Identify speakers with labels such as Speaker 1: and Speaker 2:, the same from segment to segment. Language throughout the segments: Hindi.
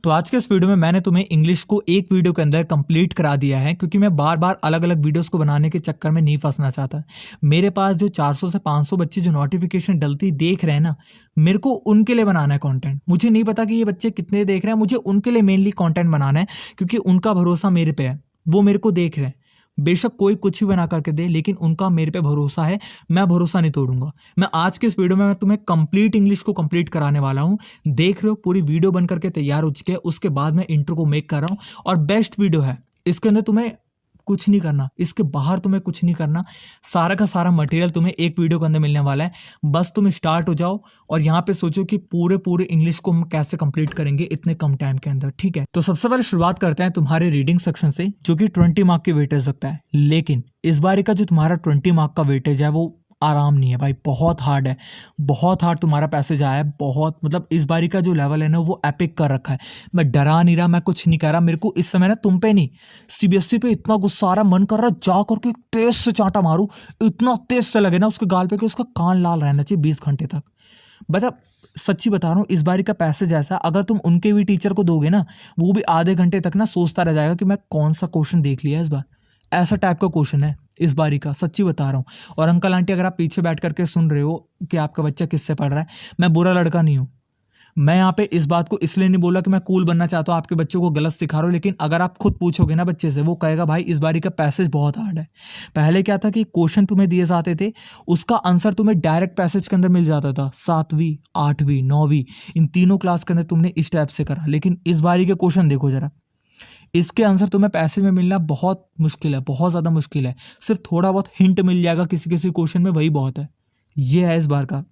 Speaker 1: तो आज के इस वीडियो में मैंने तुम्हें इंग्लिश को एक वीडियो के अंदर कंप्लीट करा दिया है, क्योंकि मैं बार बार अलग अलग वीडियोस को बनाने के चक्कर में नहीं फंसना चाहता। मेरे पास जो 400 से 500 बच्चे जो नोटिफिकेशन डलती देख रहे हैं ना, मेरे को उनके लिए बनाना है कंटेंट। मुझे नहीं पता कि ये बच्चे कितने देख रहे हैं, मुझे उनके लिए मेनली कंटेंट बनाना है, क्योंकि उनका भरोसा मेरे पे है। वो मेरे को देख रहे हैं, बेशक कोई कुछ भी बना करके दे, लेकिन उनका मेरे पे भरोसा है। मैं भरोसा नहीं तोड़ूंगा। मैं आज के इस वीडियो में मैं तुम्हें कंप्लीट इंग्लिश को कंप्लीट कराने वाला हूं। देख रहे हो, पूरी वीडियो बन करके तैयार हो चुकी है। उसके बाद मैं इंट्रो को मेक कर रहा हूं, और बेस्ट वीडियो है। इसके अंदर तुम्हें कुछ नहीं करना, इसके बाहर तुम्हें कुछ नहीं करना। सारा का सारा मटेरियल तुम्हें एक वीडियो के अंदर मिलने वाला है। बस तुम स्टार्ट हो जाओ और यहाँ पे सोचो कि पूरे इंग्लिश को हम कैसे कंप्लीट करेंगे इतने कम टाइम के अंदर। ठीक है, तो सबसे पहले शुरुआत करते हैं तुम्हारे रीडिंग सेक्शन से, जो कि 20 मार्क की वेटेज रखता है। लेकिन इस बार का जो तुम्हारा 20 मार्क का वेटेज है वो आराम नहीं है भाई, बहुत हार्ड है। बहुत हार्ड तुम्हारा पैसेज आया है, बहुत मतलब इस बारी का जो लेवल है ना वो एपिक कर रखा है। मैं डरा नहीं रहा, मैं कुछ नहीं कह रहा। मेरे को इस समय ना तुम पे नहीं, सीबीएसई पे इतना गुस्सा आ रहा, मन कर रहा जा करके तेज से चांटा मारूं, इतना तेज से लगे ना उसके गाल पे कि उसका कान लाल रहना चाहिए 20 घंटे तक। बता, सच्ची बता रहा हूँ, इस बारी का पैसेज ऐसा, अगर तुम उनके भी टीचर को दोगे ना, वो भी आधे घंटे तक ना सोचता रह जाएगा कि मैं कौन सा क्वेश्चन देख लिया इस बार। ऐसा टाइप का क्वेश्चन है इस बारी का, सच्ची बता रहा हूँ। और अंकल आंटी, अगर आप पीछे बैठ करके सुन रहे हो कि आपका बच्चा किससे पढ़ रहा है, मैं बुरा लड़का नहीं हूँ। मैं यहाँ पे इस बात को इसलिए नहीं बोला कि मैं कूल बनना चाहता हूँ, आपके बच्चों को गलत सिखा रहा हूँ। लेकिन अगर आप खुद पूछोगे ना बच्चे से, वो कहेगा भाई इस बारी का पैसेज बहुत हार्ड है। पहले क्या था कि क्वेश्चन तुम्हें दिए जाते थे, उसका आंसर तुम्हें डायरेक्ट पैसेज के अंदर मिल जाता था। 7वीं 8वीं 9वीं इन तीनों क्लास के अंदर तुमने इस टाइप से करा। लेकिन इस बारी के क्वेश्चन देखो जरा, इसके आंसर तुम्हें पैसेज में मिलना बहुत मुश्किल है, बहुत ज़्यादा मुश्किल है। सिर्फ थोड़ा बहुत हिंट मिल जाएगा किसी किसी क्वेश्चन में, वही बहुत है। ये है इस बार का।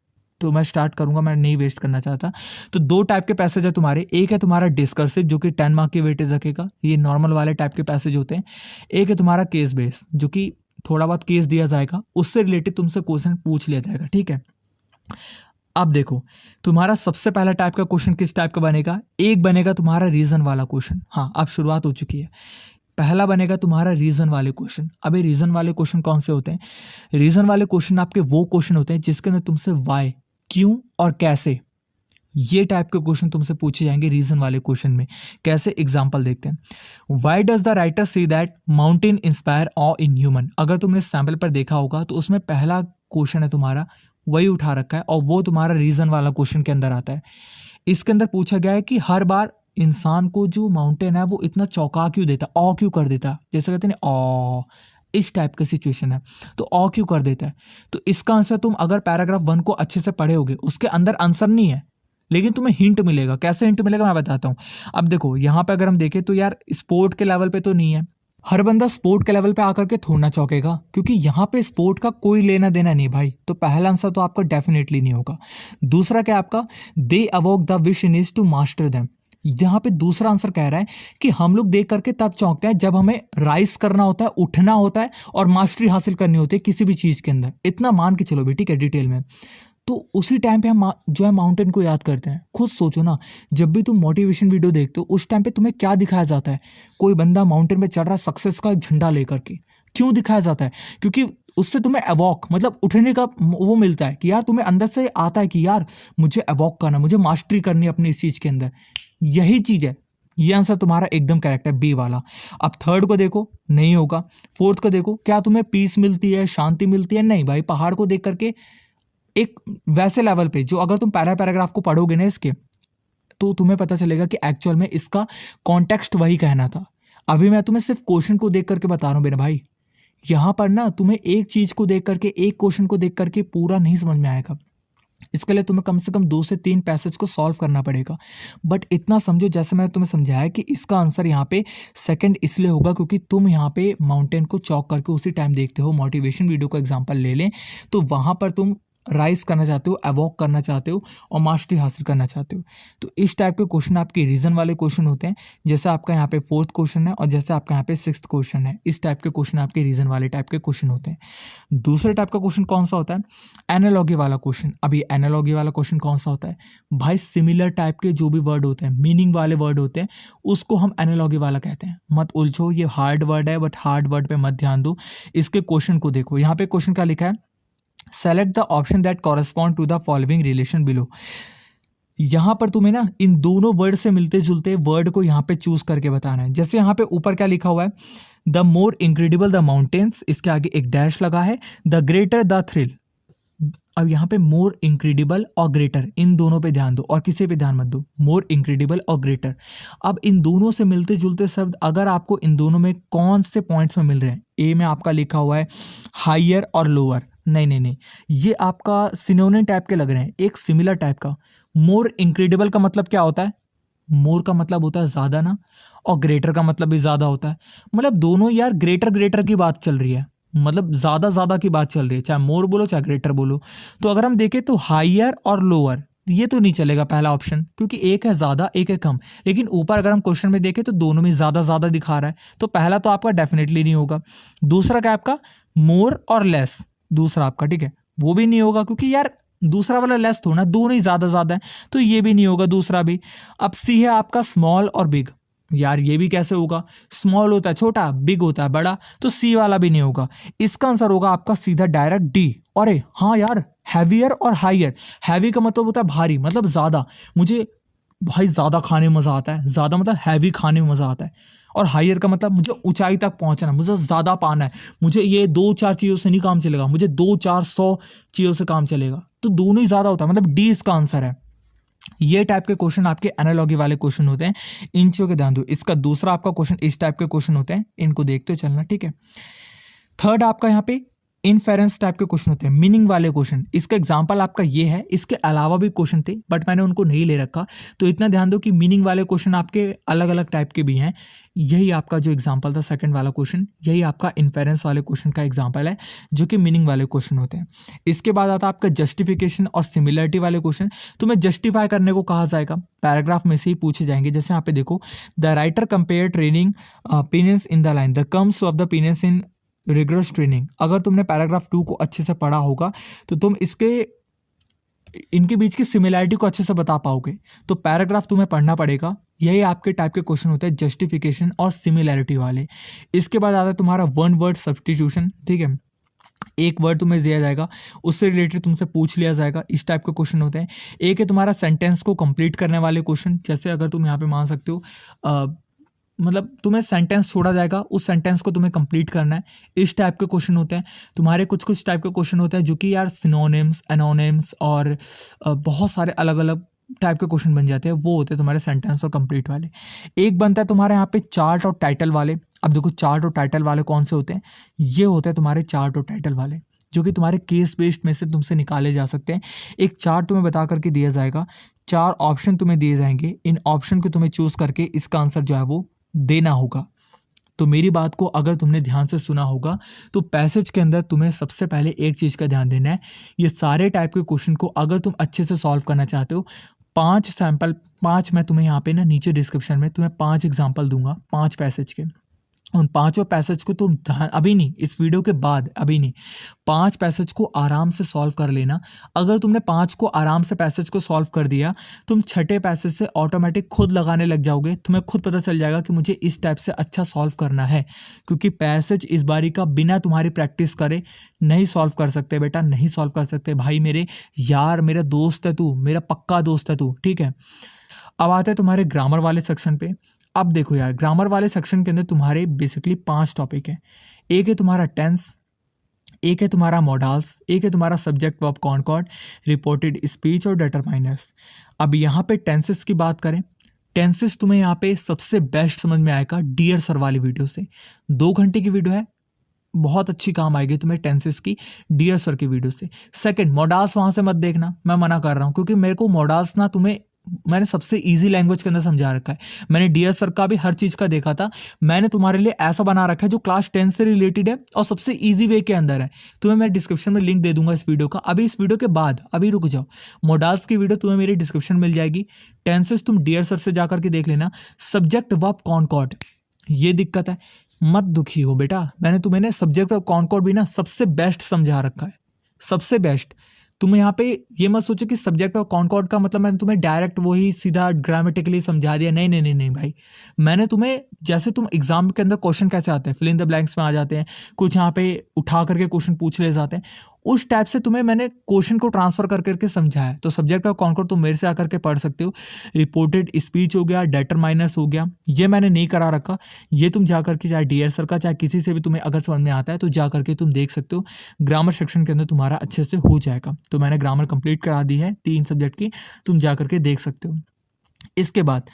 Speaker 1: तो मैं स्टार्ट करूंगा, मैं नहीं वेस्ट करना चाहता। तो दो टाइप के पैसेज है तुम्हारे। एक है तुम्हारा डिस्कर्सिव, जो कि 10 मार्क की वेटेज रखेगा, ये नॉर्मल वाले टाइप के पैसेज होते हैं। एक है तुम्हारा केस बेस, जो कि थोड़ा बहुत केस दिया जाएगा, उससे रिलेटेड तुमसे क्वेश्चन पूछ लिया जाएगा। ठीक है, अब देखो तुम्हारा सबसे पहला टाइप का क्वेश्चन किस टाइप का बनेगा। एक बनेगा तुम्हारा रीजन वाला क्वेश्चन। हाँ, अब शुरुआत हो चुकी है। पहला बनेगा तुम्हारा रीजन वाले क्वेश्चन। अबे रीजन वाले क्वेश्चन कौन से होते हैं? रीजन वाले क्वेश्चन आपके वो क्वेश्चन होते हैं जिसके अंदर तुमसे वाई, क्यों और कैसे, ये टाइप के क्वेश्चन तुमसे पूछे जाएंगे रीजन वाले क्वेश्चन में। कैसे, एग्जांपल देखते हैं। Why does the writer say that mountain inspire awe in human. अगर तुमने सैंपल पर देखा होगा तो उसमें पहला क्वेश्चन है तुम्हारा वही उठा रखा है, और वो तुम्हारा रीजन वाला क्वेश्चन के अंदर आता है। इसके अंदर पूछा गया है कि हर बार इंसान को जो माउंटेन है वो इतना चौंका क्यों देता, ऑ क्यों कर देता, जैसे कहते हैं ऑ, इस टाइप का सिचुएशन है तो ऑ क्यों कर देता है। तो इसका आंसर तुम अगर पैराग्राफ 1 को अच्छे से पढ़े होगे, उसके अंदर आंसर नहीं है, लेकिन तुम्हें हिंट मिलेगा। कैसे हिंट मिलेगा मैं बताता हूँ। अब देखो यहाँ पे अगर हम देखें तो यार स्पोर्ट के लेवल पे तो नहीं है, हर बंदा स्पोर्ट के लेवल पे आकर के थोड़ा चौंकेगा, क्योंकि यहाँ पे स्पोर्ट का कोई लेना देना नहीं भाई। तो पहला आंसर तो आपका डेफिनेटली नहीं होगा। दूसरा क्या आपका, they evoke the wish in is to master them. यहाँ पे दूसरा आंसर कह रहा है कि हम लोग देख करके तब चौंकते हैं जब हमें राइज करना होता है, उठना होता है और मास्टरी हासिल करनी होती है किसी भी चीज के अंदर। इतना मान के चलो भी, ठीक है, डिटेल में। तो उसी टाइम पे हम जो है माउंटेन को याद करते हैं। खुद सोचो ना, जब भी तुम मोटिवेशन वीडियो देखते हो उस टाइम पे तुम्हें क्या दिखाया जाता है? कोई बंदा माउंटेन पे चढ़ रहा है सक्सेस का झंडा लेकर के। क्यों दिखाया जाता है? क्योंकि उससे तुम्हें अवॉक मतलब उठने का वो मिलता है कि यार तुम्हें अंदर से आता है कि यार मुझे अवॉक करना, मुझे मास्टरी करनी है अपनी इस चीज के अंदर। यही चीज है। ये आंसर तुम्हारा एकदम करेक्ट है, बी वाला। अब थर्ड को देखो, नहीं होगा। फोर्थ को देखो, क्या तुम्हें पीस मिलती है, शांति मिलती है? नहीं भाई, पहाड़ को देख करके एक वैसे लेवल पे जो अगर तुम पैराग्राफ को पढ़ोगे ना इसके, तो तुम्हें पता चलेगा कि एक्चुअल में इसका कॉन्टेक्स्ट वही कहना था। अभी मैं तुम्हें सिर्फ क्वेश्चन को देख करके बता रहा हूँ मेरे भाई। यहाँ पर ना तुम्हें एक चीज को देख करके, एक क्वेश्चन को देख करके पूरा नहीं समझ में आएगा। इसके लिए तुम्हें कम से कम 2 से 3 पैसेज को सॉल्व करना पड़ेगा। बट इतना समझो, जैसे मैंने तुम्हें समझाया कि इसका आंसर यहाँ पे सेकंड इसलिए होगा क्योंकि तुम यहाँ पे माउंटेन को चौक करके उसी टाइम देखते हो। मोटिवेशन वीडियो का एग्जांपल ले लें तो वहाँ पर तुम राइज करना चाहते हो, अवॉक करना चाहते हो और मास्टरी हासिल करना चाहते हो। तो इस टाइप के क्वेश्चन आपके रीजन वाले क्वेश्चन होते हैं। जैसे आपका यहाँ पे 4th क्वेश्चन है और जैसे आपका यहाँ पे 6th क्वेश्चन है, इस टाइप के क्वेश्चन आपके रीजन वाले टाइप के क्वेश्चन होते हैं। दूसरे टाइप का क्वेश्चन कौन सा होता है? एनालॉगी वाला क्वेश्चन। अभी एनालॉगी वाला क्वेश्चन कौन सा होता है भाई? सिमिलर टाइप के जो भी वर्ड होते हैं, मीनिंग वाले वर्ड होते हैं, उसको हम एनालॉगी वाला कहते हैं। मत उलझो, ये हार्ड वर्ड है, बट हार्ड वर्ड पे मत ध्यान दो। इसके क्वेश्चन को देखो, यहाँ पे क्वेश्चन क्या लिखा है? Select the option that correspond to the following relation below. यहाँ पर तुम्हें ना इन दोनों वर्ड से मिलते जुलते वर्ड को यहाँ पे चूज करके बताना है। जैसे यहाँ पे ऊपर क्या लिखा हुआ है, the more incredible the mountains, इसके आगे एक डैश लगा है, द ग्रेटर द थ्रिल। अब यहाँ पे मोर इनक्रेडिबल और ग्रेटर, इन दोनों पे ध्यान दो और किसी पे ध्यान मत दो, मोर इनक्रेडिबल और ग्रेटर। अब इन दोनों से मिलते जुलते शब्द अगर आपको इन दोनों में कौन से पॉइंट्स में मिल रहे हैं, ए में आपका लिखा हुआ है हायर और लोअर, नहीं नहीं नहीं, ये आपका सिनोनिम टाइप के लग रहे हैं, एक सिमिलर टाइप का। मोर इनक्रेडिबल का मतलब क्या होता है, मोर का मतलब होता है ज़्यादा ना, और ग्रेटर का मतलब भी ज़्यादा होता है। मतलब दोनों यार ग्रेटर ग्रेटर की बात चल रही है, मतलब ज़्यादा ज़्यादा की बात चल रही है, चाहे मोर बोलो चाहे ग्रेटर बोलो। तो अगर हम देखें तो हायर और लोअर ये तो नहीं चलेगा पहला ऑप्शन, क्योंकि एक है ज़्यादा एक है कम। लेकिन ऊपर अगर हम क्वेश्चन में देखें तो दोनों में ज़्यादा ज़्यादा दिखा रहा है, तो पहला तो आपका डेफिनेटली नहीं होगा। दूसरा क्या आपका मोर और लेस, दूसरा आपका ठीक है वो भी नहीं होगा, क्योंकि यार दूसरा वाला लेस थोड़ा, दोनों ही ज़्यादा ज़्यादा है, तो ये भी नहीं होगा दूसरा भी। अब सी है आपका स्मॉल और बिग, यार ये भी कैसे होगा, स्मॉल होता है छोटा, बिग होता है बड़ा, तो सी वाला भी नहीं होगा। इसका आंसर होगा आपका सीधा डायरेक्ट डी। अरे हाँ यार, हैवियर और हायर, हैवी का मतलब होता है भारी, मतलब ज़्यादा, मुझे भाई ज़्यादा खाने में मज़ा आता है, ज़्यादा मतलब हैवी खाने में मज़ा आता है। और हायर का मतलब मुझे ऊंचाई तक पहुंचना, मुझे ज़्यादा पाना है, मुझे ये 2-4 चीज़ों से नहीं काम चलेगा, मुझे 2-4-100 चीज़ों से काम चलेगा, तो दोनों ही ज़्यादा होता है, मतलब डी इसका आंसर है। ये टाइप के क्वेश्चन आपके एनालॉजी वाले क्वेश्चन होते हैं, इन चीज़ों के ध्यान दो। इसका दूसरा आपका क्वेश्चन इस टाइप के क्वेश्चन होते हैं, इनको देखते चलना ठीक है। थर्ड आपका यहाँ पे इनफेरेंस टाइप के क्वेश्चन होते हैं, मीनिंग वाले क्वेश्चन। इसका एग्जांपल आपका ये है, इसके अलावा भी क्वेश्चन थे बट मैंने उनको नहीं ले रखा, तो इतना ध्यान दो कि मीनिंग वाले क्वेश्चन आपके अलग अलग टाइप के भी हैं। यही आपका जो एग्जांपल था सेकंड वाला क्वेश्चन, यही आपका इनफेरेंस वाले क्वेश्चन का एग्जांपल है, जो कि मीनिंग वाले क्वेश्चन होते हैं। इसके बाद आता है आपका जस्टिफिकेशन और सिमिलरिटी वाले क्वेश्चन। तुम्हें जस्टिफाई करने को कहा जाएगा, पैराग्राफ में से ही पूछे जाएंगे। जैसे यहाँ पे देखो, the writer compare training penance in the line the comes of the penance in rigorous training. अगर तुमने पैराग्राफ 2 को अच्छे से पढ़ा होगा तो तुम इनके बीच की सिमिलैरिटी को अच्छे से बता पाओगे। तो पैराग्राफ तुम्हें पढ़ना पड़ेगा। यही आपके टाइप के क्वेश्चन होते हैं जस्टिफिकेशन और सिमिलैरिटी वाले। इसके बाद आता है तुम्हारा वन वर्ड सब्स्टिट्यूशन, ठीक है। एक वर्ड तुम्हें दिया जाएगा, उससे रिलेटेड तुमसे पूछ लिया जाएगा, इस टाइप के क्वेश्चन होते हैं। एक है तुम्हारा सेंटेंस को कंप्लीट करने वाले क्वेश्चन, जैसे अगर तुम यहाँ पे मान सकते हो मतलब तुम्हें सेंटेंस छोड़ा जाएगा, उस सेंटेंस को तुम्हें कंप्लीट करना है, इस टाइप के क्वेश्चन होते हैं तुम्हारे। कुछ कुछ टाइप के क्वेश्चन होते हैं जो कि यार सिनोनिम्स, एनोनिम्स और बहुत सारे अलग अलग टाइप के क्वेश्चन बन जाते हैं, वो होते हैं तुम्हारे सेंटेंस और कंप्लीट वाले। एक बनता है तुम्हारे यहाँ पे चार्ट और टाइटल वाले। अब देखो चार्ट और टाइटल वाले कौन से होते हैं, ये होते हैं तुम्हारे चार्ट और टाइटल वाले, जो कि तुम्हारे केस बेस्ड में से तुमसे निकाले जा सकते हैं। एक चार्ट तुम्हें बता करके दिया जाएगा, 4 ऑप्शन तुम्हें दिए जाएंगे, इन ऑप्शन को तुम्हें चूज करके इसका आंसर जो है वो देना होगा। तो मेरी बात को अगर तुमने ध्यान से सुना होगा तो पैसेज के अंदर तुम्हें सबसे पहले एक चीज़ का ध्यान देना है, ये सारे टाइप के क्वेश्चन को अगर तुम अच्छे से सॉल्व करना चाहते हो, 5 मैं तुम्हें यहाँ पे ना नीचे डिस्क्रिप्शन में तुम्हें 5 एग्जाम्पल दूंगा 5 पैसेज के। उन 5 पैसेज को तुम अभी नहीं, इस वीडियो के बाद, अभी नहीं, 5 पैसेज को आराम से सॉल्व कर लेना। अगर तुमने 5 को आराम से पैसेज को सॉल्व कर दिया, तुम छठे पैसेज से ऑटोमेटिक खुद लगाने लग जाओगे, तुम्हें खुद पता चल जाएगा कि मुझे इस टाइप से अच्छा सॉल्व करना है। क्योंकि पैसेज इस बारी का बिना तुम्हारी प्रैक्टिस करे नहीं सॉल्व कर सकते बेटा, नहीं सॉल्व कर सकते भाई मेरे यार, मेरा दोस्त है तू, मेरा पक्का दोस्त है तू, ठीक है। अब आते हैं तुम्हारे ग्रामर वाले सेक्शन पे। अब देखो यार, ग्रामर वाले सेक्शन के अंदर तुम्हारे बेसिकली 5 टॉपिक हैं। एक है तुम्हारा टेंस, एक है तुम्हारा मॉडल्स, एक है तुम्हारा subject verb concord, reported speech और डिटरमाइनर्स। अब यहाँ पे टेंसेस की बात करें, टेंसेस तुम्हें यहाँ पे सबसे बेस्ट समझ में आएगा डियर सर वाली वीडियो से। 2 घंटे की वीडियो है, बहुत अच्छी काम आएगी तुम्हें टेंसेस की डियर सर की वीडियो से। सेकंड, मॉडल्स वहाँ से मत देखना, मैं मना कर रहा हूँ, क्योंकि मेरे को मॉडल्स ना तुम्हें मैंने सबसे इजी लैंग्वेज के अंदर समझा रखा है। मैंने डियर सर का भी हर चीज़ का देखा था, मैंने तुम्हारे लिए ऐसा बना रखा है जो क्लास 10 से रिलेटेड है और सबसे इजी वे के अंदर है। तुम्हें मैं डिस्क्रिप्शन में लिंक दे दूंगा इस वीडियो का, अभी इस वीडियो के बाद, अभी रुक जाओ, मॉडल्स की वीडियो तुम्हें मेरी डिस्क्रिप्शन मिल जाएगी। टेंसेस तुम डियर सर से जाकर के देख लेना। सब्जेक्ट वर्ब कॉनकॉर्ड, ये दिक्कत है, मत दुखी हो बेटा, मैंने तुम्हें ना सब्जेक्ट वर्ब कॉनकॉर्ड भी ना सबसे बेस्ट समझा रखा है, सबसे बेस्ट। तुम यहाँ पे ये मत सोचो कि सब्जेक्ट और कॉनकॉर्ड का मतलब मैंने तुम्हें डायरेक्ट वही सीधा ग्रामेटिकली समझा दिया, नहीं नहीं नहीं नहीं भाई, मैंने तुम्हें जैसे तुम एग्जाम के अंदर क्वेश्चन कैसे आते हैं, फिल इन द ब्लैंक्स में आ जाते हैं, कुछ यहाँ पे उठा करके क्वेश्चन पूछ ले जाते हैं, उस टाइप से तुम्हें मैंने क्वेश्चन को ट्रांसफर कर करके समझाया। तो सब्जेक्ट ऑफ कॉन्कॉर्ड तुम मेरे से आकर के पढ़ सकते हो। रिपोर्टेड स्पीच हो गया, डेटरमाइनर्स हो गया, ये मैंने नहीं करा रखा, ये तुम जा करके चाहे डीआर सर का चाहे किसी से भी तुम्हें अगर समझ में आता है तो जा करके तुम देख सकते हो। ग्रामर सेक्शन के अंदर तुम्हारा अच्छे से हो जाएगा। तो मैंने ग्रामर कंप्लीट करा दी है 3 सब्जेक्ट की, तुम जा करके देख सकते हो। इसके बाद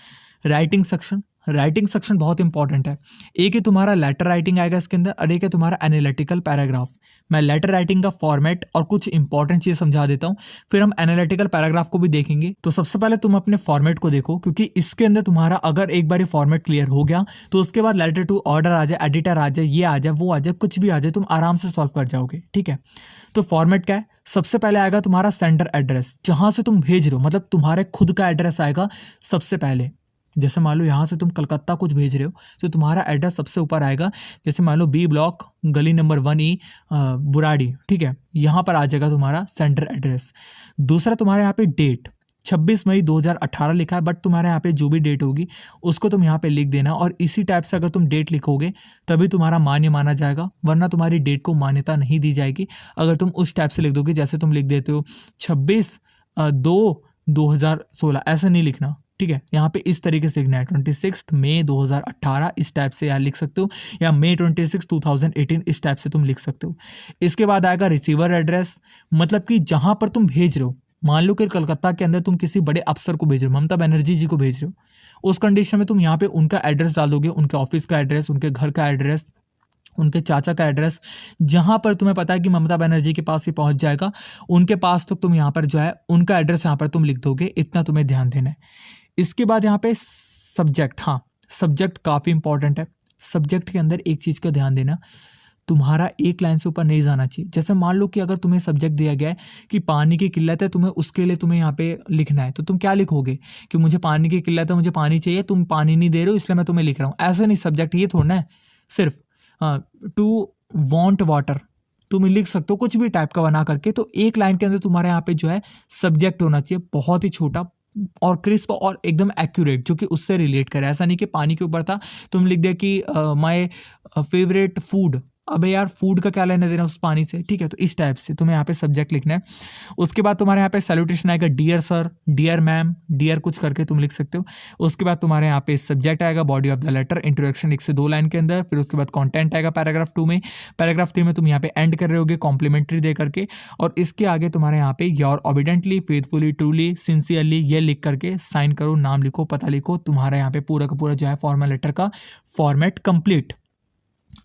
Speaker 1: राइटिंग सेक्शन। राइटिंग सेक्शन बहुत इंपॉर्टेंट है। एक ही तुम्हारा लेटर राइटिंग आएगा इसके अंदर और एक है तुम्हारा एनालिटिकल पैराग्राफ। मैं लेटर राइटिंग का फॉर्मेट और कुछ इंपॉर्टेंट चीज़ समझा देता हूँ, फिर हम एनालिटिकल पैराग्राफ को भी देखेंगे। तो सबसे पहले तुम अपने फॉर्मेट को देखो, क्योंकि इसके अंदर तुम्हारा अगर एक बार फॉर्मेट क्लियर हो गया तो उसके बाद लेटर टू ऑर्डर आ जाए, एडिटर आ जाए, ये आ जाए, वो आ जाए, कुछ भी आ जाए, तुम आराम से सॉल्व कर जाओगे। ठीक है, तो फॉर्मेट क्या है? सबसे पहले आएगा तुम्हारा सेंडर एड्रेस, जहां से तुम भेज रहे हो, मतलब तुम्हारे खुद का एड्रेस आएगा सबसे पहले। जैसे मान लो यहाँ से तुम कलकत्ता कुछ भेज रहे हो तो तुम्हारा एड्रेस सबसे ऊपर आएगा। जैसे मान लो बी ब्लॉक गली नंबर 1E बुराड़ी, ठीक है, यहाँ पर आ जाएगा तुम्हारा सेंटर एड्रेस। दूसरा तुम्हारे यहाँ पे डेट 26 मई 2018 लिखा है, बट तुम्हारे यहाँ पे जो भी डेट होगी उसको तुम यहाँ पे लिख देना, और इसी टाइप से अगर तुम डेट लिखोगे तभी तुम्हारा मान्य माना जाएगा, वरना तुम्हारी डेट को मान्यता नहीं दी जाएगी। अगर तुम उस टाइप से लिख दोगे, जैसे तुम लिख देते हो 26/2/2016, ऐसा नहीं लिखना। ठीक है, यहाँ पे इस तरीके से लिखना है 26 मई 2018, इस टाइप से यार लिख सकते हो, या मई 26 2018 इस टाइप से तुम लिख सकते हो। इसके बाद आएगा रिसीवर एड्रेस, मतलब कि जहां पर तुम भेज रहे हो। मान लो कि कलकत्ता के अंदर तुम किसी बड़े अफसर को भेज रहे हो, ममता बनर्जी जी को भेज रहे हो, उस कंडीशन में तुम यहाँ पे उनका एड्रेस डाल दोगे, उनके ऑफिस का एड्रेस, उनके घर का एड्रेस, उनके चाचा का एड्रेस, जहां पर तुम्हें पता है कि ममता बनर्जी के पास ही पहुंच जाएगा, उनके पास तो तुम यहाँ पर जो है उनका एड्रेस यहाँ पर तुम लिख दोगे। इतना तुम्हें ध्यान देना है। इसके बाद यहाँ पे सब्जेक्ट, हाँ सब्जेक्ट काफ़ी इंपॉर्टेंट है। सब्जेक्ट के अंदर एक चीज़ का ध्यान देना, तुम्हारा एक लाइन से ऊपर नहीं जाना चाहिए। जैसे मान लो कि अगर तुम्हें सब्जेक्ट दिया गया है कि पानी की किल्लत है, तुम्हें उसके लिए तुम्हें यहाँ पे लिखना है, तो तुम क्या लिखोगे कि मुझे पानी की किल्लत है, मुझे पानी चाहिए, तुम पानी नहीं दे रहे हो इसलिए मैं तुम्हें लिख रहा हूँ। ऐसा नहीं, सब्जेक्ट ये थोड़ा है सिर्फ टू वांट वाटर, तुम लिख सकते हो कुछ भी टाइप का बना करके। तो एक लाइन के अंदर तुम्हारे यहाँ पे जो है सब्जेक्ट होना चाहिए, बहुत ही छोटा और क्रिस्प और एकदम एक्यूरेट, जो कि उससे रिलेट करे। ऐसा नहीं कि पानी के ऊपर था तुम लिख दे कि माय फेवरेट फूड, अबे यार फूड का क्या लेना देना उस पानी से। ठीक है, तो इस टाइप से तुम्हें यहाँ पे सब्जेक्ट लिखना है। उसके बाद तुम्हारे यहाँ पे सैल्यूटेशन आएगा, dear sir, dear ma'am, dear कुछ करके तुम लिख सकते हो। उसके बाद तुम्हारे यहाँ पे सब्जेक्ट आएगा, body of the letter, introduction 1 से 2 लाइन के अंदर। फिर उसके बाद कंटेंट आएगा पैराग्राफ 2 में। पैराग्राफ 3 में तुम यहाँ पे एंड कर रहे होगे कॉम्प्लीमेंट्री दे करके, और इसके आगे तुम्हारे यहाँ पे योर ऑबिडेंटली, फेथफुली, ट्रूली, सिंसियरली ये लिख करके साइन करो, नाम लिखो, पता लिखो। तुम्हारा यहाँ पे पूरा का पूरा जो है फॉर्मल लेटर का फॉर्मेट कंप्लीट।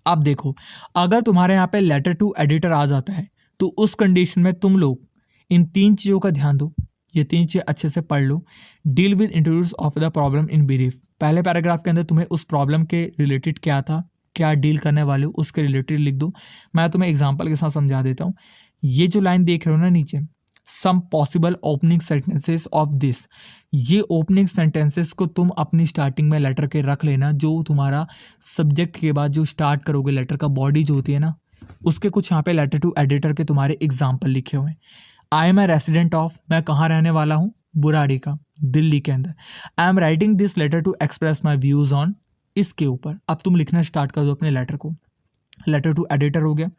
Speaker 1: अब देखो, अगर तुम्हारे यहाँ पे लेटर टू एडिटर आ जाता है तो उस कंडीशन में तुम लोग इन 3 चीज़ों का ध्यान दो, ये 3 चीज़ें अच्छे से पढ़ लो। Deal with introduce of the problem in brief, पहले पैराग्राफ के अंदर तुम्हें उस प्रॉब्लम के रिलेटेड क्या था, क्या डील करने वाले हो, उसके रिलेटेड लिख दो। मैं तुम्हें एग्जाम्पल के साथ समझा देता हूँ। ये जो लाइन देख रहे हो ना नीचे, some possible opening sentences of this, ये ओपनिंग सेंटेंसेस को तुम अपनी स्टार्टिंग में लेटर के रख लेना। जो तुम्हारा सब्जेक्ट के बाद जो स्टार्ट करोगे लेटर का बॉडी जो होती है ना, उसके कुछ यहाँ पे लेटर टू एडिटर के तुम्हारे एग्जाम्पल लिखे हुए हैं। I am a resident of, मैं कहाँ रहने वाला हूँ, बुराड़ी का, दिल्ली के अंदर। I am writing this letter to express my views on, इसके ऊपर अब तुम लिखना स्टार्ट कर दो अपने लेटर को। लेटर टू एडिटर हो गया।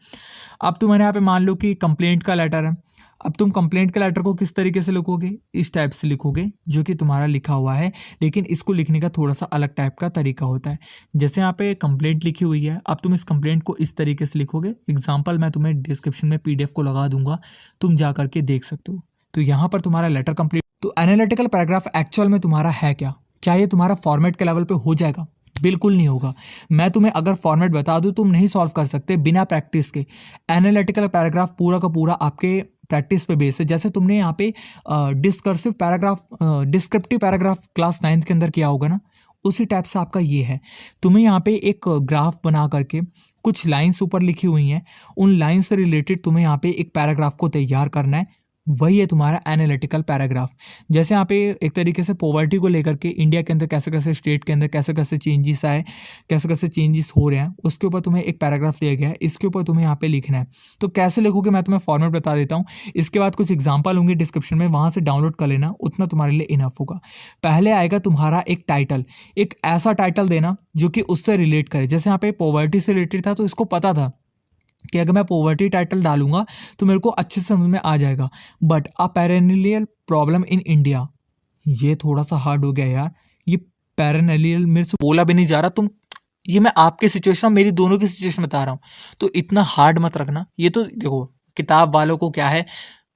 Speaker 1: अब तुम्हारे यहाँ पे मान लो कि कंप्लेंट का लेटर है, अब तुम कंप्लेंट के लेटर को किस तरीके से लिखोगे, इस टाइप से लिखोगे जो कि तुम्हारा लिखा हुआ है, लेकिन इसको लिखने का थोड़ा सा अलग टाइप का तरीका होता है। जैसे यहाँ पे कंप्लेंट लिखी हुई है, अब तुम इस कंप्लेंट को इस तरीके से लिखोगे। एग्जाम्पल मैं तुम्हें डिस्क्रिप्शन में PDF को लगा दूंगा, तुम जा करके देख सकते हो। तो यहाँ पर तुम्हारा लेटर कंप्लीट। तो एनालिटिकल पैराग्राफ एक्चुअल में तुम्हारा है क्या ये तुम्हारा फॉर्मेट के लेवल पे हो जाएगा? बिल्कुल नहीं होगा। मैं तुम्हें अगर फॉर्मेट बता दूं, तुम नहीं सॉल्व कर सकते बिना प्रैक्टिस के। एनालिटिकल पैराग्राफ पूरा का पूरा आपके प्रैक्टिस पे बेस है। जैसे तुमने यहाँ पे discursive paragraph, descriptive paragraph class 9th के अंदर किया होगा ना, उसी टाइप से आपका ये है। तुम्हें यहाँ पे एक ग्राफ बना करके कुछ लाइंस ऊपर लिखी हुई हैं, उन लाइंस से रिलेटेड तुम्हें यहाँ पे एक पैराग्राफ को तैयार करना है, वही है तुम्हारा एनालिटिकल पैराग्राफ। जैसे यहाँ पे एक तरीके से पॉवर्टी को लेकर के इंडिया के अंदर कैसे कैसे स्टेट के अंदर कैसे कैसे चेंजेस आए, कैसे कैसे चेंजेस हो रहे हैं, उसके ऊपर तुम्हें एक पैराग्राफ दिया गया है, इसके ऊपर तुम्हें यहाँ पे लिखना है। तो कैसे लिखोगे मैं तुम्हें फॉर्मेट बता देता हूँ। इसके बाद कुछ एग्जाम्पल होंगे डिस्क्रिप्शन में, वहाँ से डाउनलोड कर लेना, उतना तुम्हारे लिए इनफ होगा। पहले आएगा तुम्हारा एक टाइटल, एक ऐसा टाइटल देना जो कि उससे रिलेट करे। जैसे यहाँ पे पॉवर्टी से रिलेटेड था तो इसको पता था कि अगर मैं पॉवर्टी टाइटल डालूंगा तो मेरे को अच्छे से समझ में आ जाएगा। But a perennial problem in India, ये थोड़ा सा हार्ड हो गया यार। ये पेरेनियल मेरे से बोला भी नहीं जा रहा। तुम, ये मैं आपके सिचुएशन, मेरी दोनों की सिचुएशन बता रहा हूँ, तो इतना हार्ड मत रखना। ये तो देखो, किताब वालों को क्या है,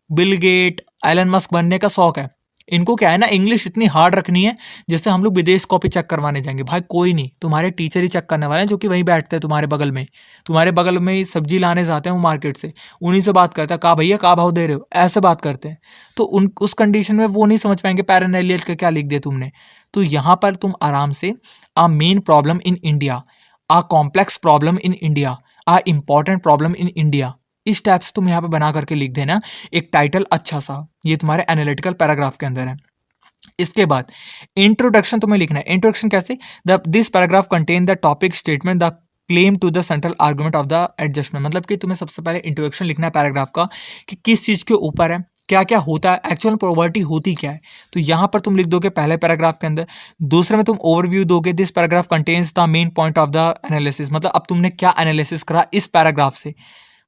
Speaker 1: बिल गेट, एलन मस्क बनने का शौक है। इनको क्या है ना, इंग्लिश इतनी हार्ड रखनी है जैसे हम लोग विदेश कॉपी चेक करवाने जाएंगे। भाई कोई नहीं, तुम्हारे टीचर ही चेक करने वाले हैं, जो कि वहीं बैठते हैं तुम्हारे बगल में ही सब्जी लाने जाते हैं वो मार्केट से, उन्हीं से बात करते हैं, कहा भैया कहा भाव दे रहे हो, ऐसे बात करते हैं। तो उस कंडीशन में वो नहीं समझ पाएंगे पैरेनलियल का क्या लिख दिया तुमने। तो यहाँ पर तुम आराम से a main problem in India, a complex problem in India, a important problem in India, इस टाइप से तुम यहाँ पे बना करके लिख देना एक टाइटल अच्छा सा। ये तुम्हारे एनालिटिकल पैराग्राफ के अंदर है। इसके बाद इंट्रोडक्शन तुम्हें लिखना है। इंट्रोडक्शन कैसे, the this paragraph contain the topic statement the claim to the central argument of the adjustment. मतलब कि तुम्हें सबसे पहले इंट्रोडक्शन लिखना है पैराग्राफ का, कि किस चीज़ के ऊपर है, क्या क्या होता है, एक्चुअल पॉवर्टी होती क्या है। तो यहाँ पर तुम लिख दोगे पहले पैराग्राफ के अंदर। दूसरे में तुम ओवरव्यू दोगे, this paragraph contains the main point of the analysis, मतलब अब तुमने क्या एनालिसिस करा इस पैराग्राफ से,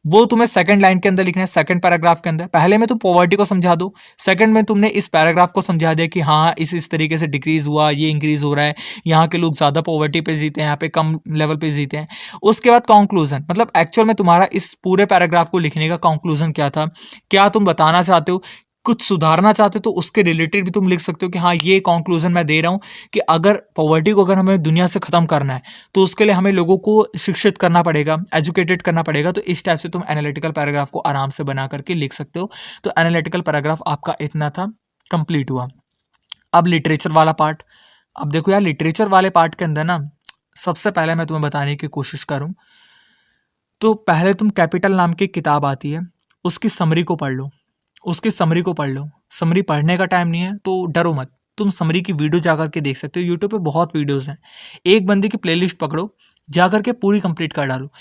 Speaker 1: वो तुम्हें सेकंड लाइन के अंदर लिखना है, सेकंड पैराग्राफ के अंदर। पहले में तुम पॉवर्टी को समझा दो, सेकंड में तुमने इस पैराग्राफ को समझा दिया कि हाँ इस तरीके से डिक्रीज हुआ, ये इंक्रीज हो रहा है, यहाँ के लोग ज़्यादा पॉवर्टी पे जीते हैं, यहाँ पे कम लेवल पे जीते हैं। उसके बाद कंक्लूजन, मतलब एक्चुअल में तुम्हारा इस पूरे पैराग्राफ को लिखने का कंक्लूजन क्या था, क्या तुम बताना चाहते हो, कुछ सुधारना चाहते हो तो उसके रिलेटेड भी तुम लिख सकते हो कि हाँ ये कंक्लूजन मैं दे रहा हूँ कि अगर पॉवर्टी को अगर हमें दुनिया से ख़त्म करना है तो उसके लिए हमें लोगों को शिक्षित करना पड़ेगा, एजुकेटेड करना पड़ेगा। तो इस टाइप से तुम एनालिटिकल पैराग्राफ को आराम से बना करके लिख सकते हो। तो एनालिटिकल पैराग्राफ आपका इतना था, कंप्लीट हुआ। अब लिटरेचर वाला पार्ट। अब देखो यार, लिटरेचर वाले पार्ट के अंदर ना सबसे पहले मैं तुम्हें बताने की कोशिश करूँ तो पहले तुम कैपिटल नाम की किताब आती है, उसकी समरी को पढ़ लो। उसकी समरी को पढ़ लो। समरी पढ़ने का टाइम नहीं है तो डरो मत, तुम समरी की वीडियो जाकर के देख सकते हो, यूट्यूब पे बहुत वीडियोस हैं। एक बंदे की प्लेलिस्ट पकड़ो, जाकर के पूरी कंप्लीट कर डालो।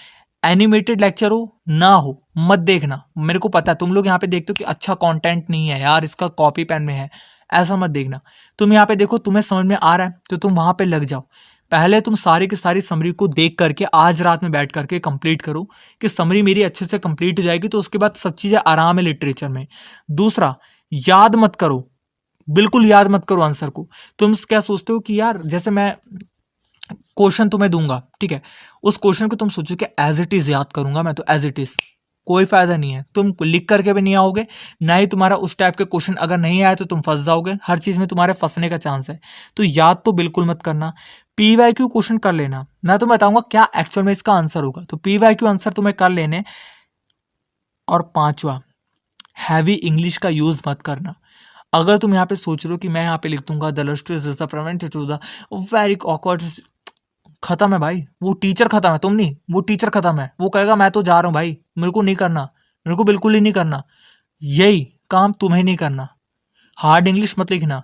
Speaker 1: एनिमेटेड लेक्चर हो ना हो मत देखना। मेरे को पता है तुम लोग यहाँ पे देखते हो कि अच्छा कंटेंट नहीं है यार, इसका कॉपी पेन में है, ऐसा मत देखना। तुम यहाँ पे देखो, तुम्हें समझ में आ रहा है तो तुम वहाँ पे लग जाओ। पहले तुम सारी की सारी समरी को देख करके आज रात में बैठ करके कंप्लीट करो, कि समरी मेरी अच्छे से कंप्लीट हो जाएगी तो उसके बाद सब चीज़ें आराम है लिटरेचर में। दूसरा, याद मत करो, बिल्कुल याद मत करो आंसर को। तुम क्या सोचते हो कि यार जैसे मैं क्वेश्चन तुम्हें दूंगा, ठीक है, उस क्वेश्चन को तुम सोचो कि एज इट इज याद करूंगा मैं, तो एज इट इज कोई फायदा नहीं है। तुम लिख करके भी नहीं आओगे, ना ही तुम्हारा उस टाइप के क्वेश्चन अगर नहीं आए तो तुम फंस जाओगे। हर चीज में तुम्हारे फंसने का चांस है। तो याद तो बिल्कुल मत करना। पीवाईक्यू क्वेश्चन कर लेना, मैं तुम्हें बताऊंगा क्या एक्चुअल में इसका आंसर होगा। तो पीवाईक्यू आंसर तुम्हें कर लेने। और पांचवा, हैवी इंग्लिश का यूज मत करना। अगर तुम यहाँ पे सोच रहे हो कि मैं यहाँ पे लिख दूंगा the lustrous is the prevent to the very awkward, खत्म है भाई, वो टीचर खत्म है, तुम नहीं, वो टीचर खत्म है। वो कहेगा मैं तो जा रहा हूँ भाई, मेरे को नहीं करना, मेरे को बिल्कुल ही नहीं करना। यही काम तुम्हें नहीं करना। हार्ड इंग्लिश मत लिखना।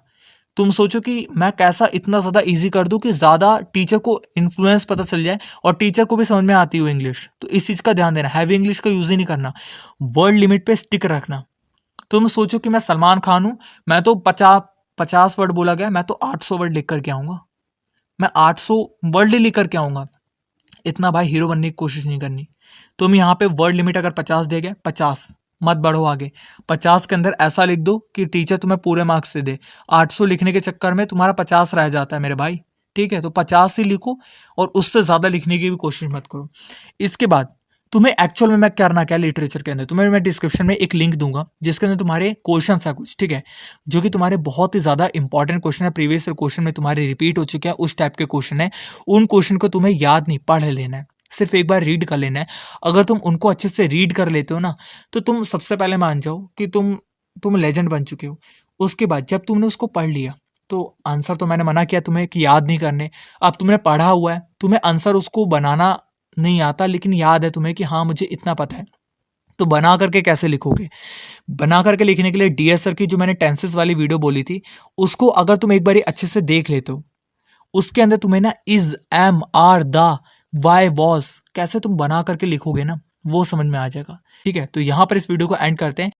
Speaker 1: तुम सोचो कि मैं कैसा इतना ज़्यादा इजी कर दूं कि ज़्यादा टीचर को इन्फ्लुएंस पता चल जाए और टीचर को भी समझ में आती हो इंग्लिश। तो इस चीज़ का ध्यान देना, हैवी इंग्लिश का यूज़ ही नहीं करना। वर्ड लिमिट पे स्टिक रखना। तुम सोचो कि मैं सलमान खान हूँ, मैं तो 50 वर्ड बोला गया, मैं तो 800 वर्ड लिख करके आऊँगा, मैं 800 वर्ड ही लिख करके आऊँगा। इतना भाई हीरो बनने की कोशिश नहीं करनी। तुम यहाँ पे वर्ड लिमिट अगर 50 दे गए, 50 मत बढ़ो आगे। 50 के अंदर ऐसा लिख दो कि टीचर तुम्हें पूरे मार्क्स से दे। 800 लिखने के चक्कर में तुम्हारा 50 रह जाता है मेरे भाई, ठीक है। तो 50 ही लिखो और उससे ज़्यादा लिखने की भी कोशिश मत करो। इसके बाद तुम्हें एक्चुअल में मैं करना क्या लिटरेचर के अंदर, तुम्हें मैं डिस्क्रिप्शन में एक लिंक दूंगा जिसके अंदर तुम्हारे क्वेश्चन है कुछ, ठीक है, जो कि तुम्हारे बहुत ही ज़्यादा इंपॉर्टेंट क्वेश्चन है, प्रीवियस क्वेश्चन में तुम्हारे रिपीट हो चुके हैं, उस टाइप के क्वेश्चन है। उन क्वेश्चन को तुम्हें याद नहीं, पढ़ लेना है, सिर्फ एक बार रीड कर लेना है। अगर तुम उनको अच्छे से रीड कर लेते हो ना, तो तुम सबसे पहले मान जाओ कि तुम लेजेंड बन चुके हो। उसके बाद जब तुमने उसको पढ़ लिया तो आंसर तो मैंने मना किया तुम्हें कि याद नहीं करने। अब तुमने पढ़ा हुआ है, तुम्हें आंसर उसको बनाना नहीं आता, लेकिन याद है तुम्हें कि हाँ मुझे इतना पता है, तो बना करके कैसे लिखोगे। बना करके लिखने के लिए डीएस सर की जो मैंने टेंसेस वाली वीडियो बोली थी, उसको अगर तुम एक बार अच्छे से देख लेते हो, उसके अंदर तुम्हें ना is, am, are, the, why, was कैसे तुम बना करके लिखोगे ना, वो समझ में आ जाएगा, ठीक है। तो यहाँ पर इस वीडियो को एंड करते हैं।